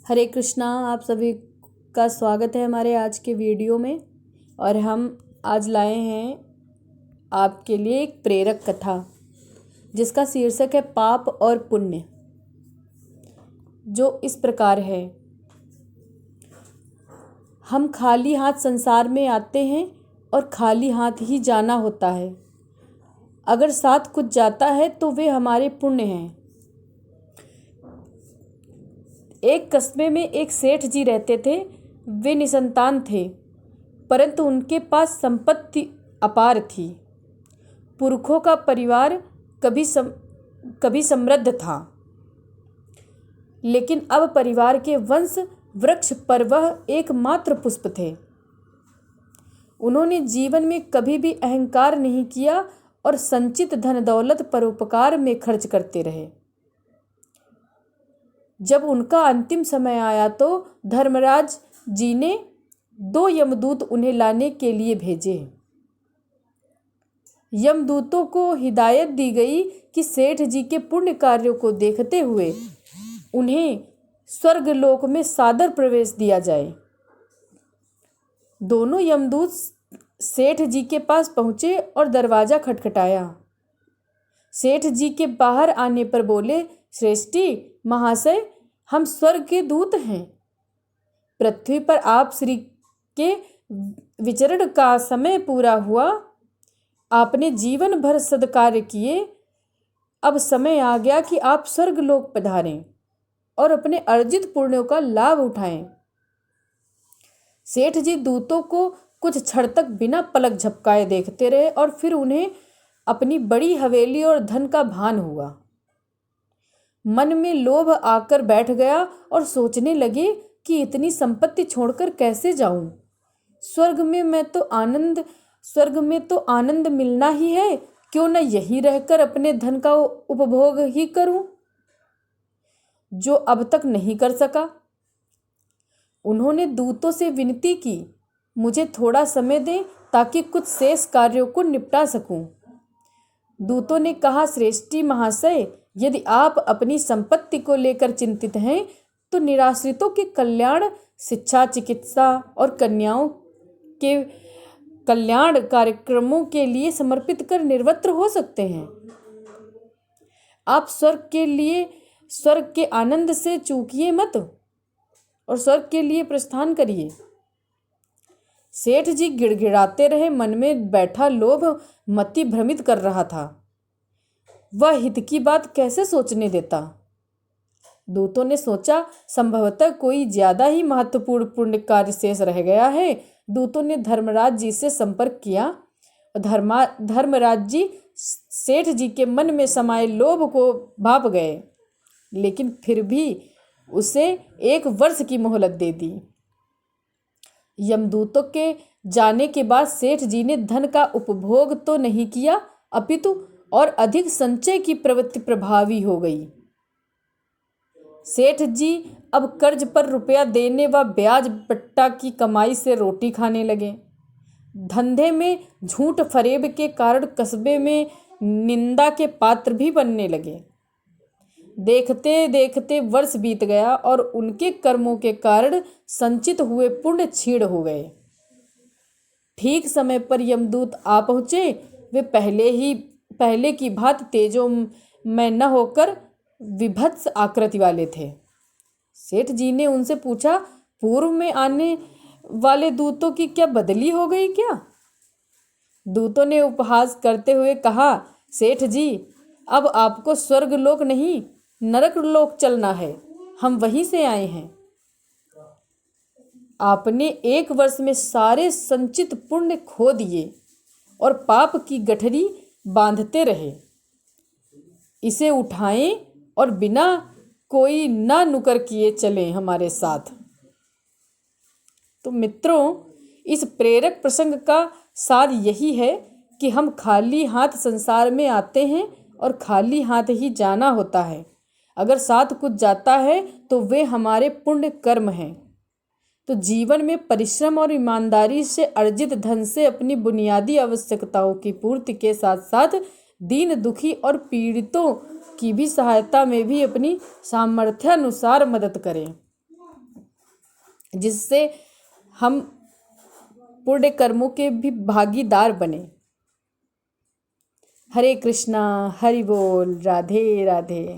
हरे कृष्णा। आप सभी का स्वागत है हमारे आज के वीडियो में। और हम आज लाए हैं आपके लिए एक प्रेरक कथा जिसका शीर्षक है पाप और पुण्य, जो इस प्रकार है। हम खाली हाथ संसार में आते हैं और खाली हाथ ही जाना होता है। अगर साथ कुछ जाता है तो वे हमारे पुण्य हैं। एक कस्बे में एक सेठ जी रहते थे। वे निसंतान थे, परंतु उनके पास संपत्ति अपार थी। पुरखों का परिवार कभी समृद्ध था, लेकिन अब परिवार के वंश वृक्ष पर वह एकमात्र पुष्प थे। उन्होंने जीवन में कभी भी अहंकार नहीं किया और संचित धन दौलत परोपकार में खर्च करते रहे। जब उनका अंतिम समय आया तो धर्मराज जी ने 2 यमदूत उन्हें लाने के लिए भेजे। यमदूतों को हिदायत दी गई कि सेठ जी के पुण्य कार्यों को देखते हुए उन्हें स्वर्गलोक में सादर प्रवेश दिया जाए। दोनों यमदूत सेठ जी के पास पहुंचे और दरवाजा खटखटाया। सेठ जी के बाहर आने पर बोले, श्रेष्ठी महाशय, हम स्वर्ग के दूत हैं। पृथ्वी पर आप श्री के विचरण का समय पूरा हुआ। आपने जीवन भर सद्कार्य किए। अब समय आ गया कि आप स्वर्गलोक पधारें और अपने अर्जित पुण्यों का लाभ उठाएं। सेठ जी दूतों को कुछ क्षण तक बिना पलक झपकाए देखते रहे और फिर उन्हें अपनी बड़ी हवेली और धन का भान हुआ। मन में लोभ आकर बैठ गया और सोचने लगे कि इतनी संपत्ति छोड़कर कैसे जाऊं। स्वर्ग में तो आनंद मिलना ही है, क्यों न यहीं रहकर अपने धन का उपभोग ही करूं, जो अब तक नहीं कर सका। उन्होंने दूतों से विनती की, मुझे थोड़ा समय दें ताकि कुछ शेष कार्यों को निपटा सकूं। दूतों ने कहा, श्रेष्ठी महाशय, यदि आप अपनी संपत्ति को लेकर चिंतित हैं तो निराश्रितों के कल्याण, शिक्षा, चिकित्सा और कन्याओं के कल्याण कार्यक्रमों के लिए समर्पित कर निर्वस्त्र हो सकते हैं। आप स्वर्ग के आनंद से चूकिए मत और स्वर्ग के लिए प्रस्थान करिए। सेठ जी गिड़गिड़ाते रहे। मन में बैठा लोभ मति भ्रमित कर रहा था। वह हित की बात कैसे सोचने देता। दूतों ने सोचा, संभवतः कोई ज्यादा ही महत्वपूर्ण पुण्य कार्य शेष रह गया है। दूतों ने धर्मराज जी से संपर्क किया। धर्मराज जी सेठ जी के मन में समाये लोभ को भाप गए, लेकिन फिर भी उसे 1 वर्ष की मोहलत दे दी। यमदूतों के जाने के बाद सेठ जी ने धन का उपभोग तो नहीं किया, अपितु और अधिक संचय की प्रवृत्ति प्रभावी हो गई। सेठ जी अब कर्ज पर रुपया देने व ब्याज पट्टा की कमाई से रोटी खाने लगे। धंधे में झूठ फरेब के कारण कस्बे में निंदा के पात्र भी बनने लगे। देखते देखते वर्ष बीत गया और उनके कर्मों के कारण संचित हुए पुण्य क्षीण हो गए। ठीक समय पर यमदूत आ पहुंचे। वे पहले की भांति तेजो में न होकर विभत्स आकृति वाले थे। सेठ जी ने उनसे पूछा, पूर्व में आने वाले दूतों की क्या बदली हो गई क्या? दूतों ने उपहास करते हुए कहा, सेठ जी, अब आपको स्वर्ग लोक नहीं नरक लोक चलना है। हम वहीं से आए हैं। आपने 1 वर्ष में सारे संचित पुण्य खो दिए और पाप की गठरी बांधते रहे। इसे उठाएं और बिना कोई ना नुकर किए चलें हमारे साथ। तो मित्रों, इस प्रेरक प्रसंग का सार यही है कि हम खाली हाथ संसार में आते हैं और खाली हाथ ही जाना होता है। अगर साथ कुछ जाता है तो वे हमारे पुण्य कर्म हैं। तो जीवन में परिश्रम और ईमानदारी से अर्जित धन से अपनी बुनियादी आवश्यकताओं की पूर्ति के साथ साथ दीन दुखी और पीड़ितों की भी सहायता में भी अपनी सामर्थ्यानुसार मदद करें। जिससे हम पुण्य कर्मों के भी भागीदार बने। हरे कृष्णा, हरि बोल, राधे राधे।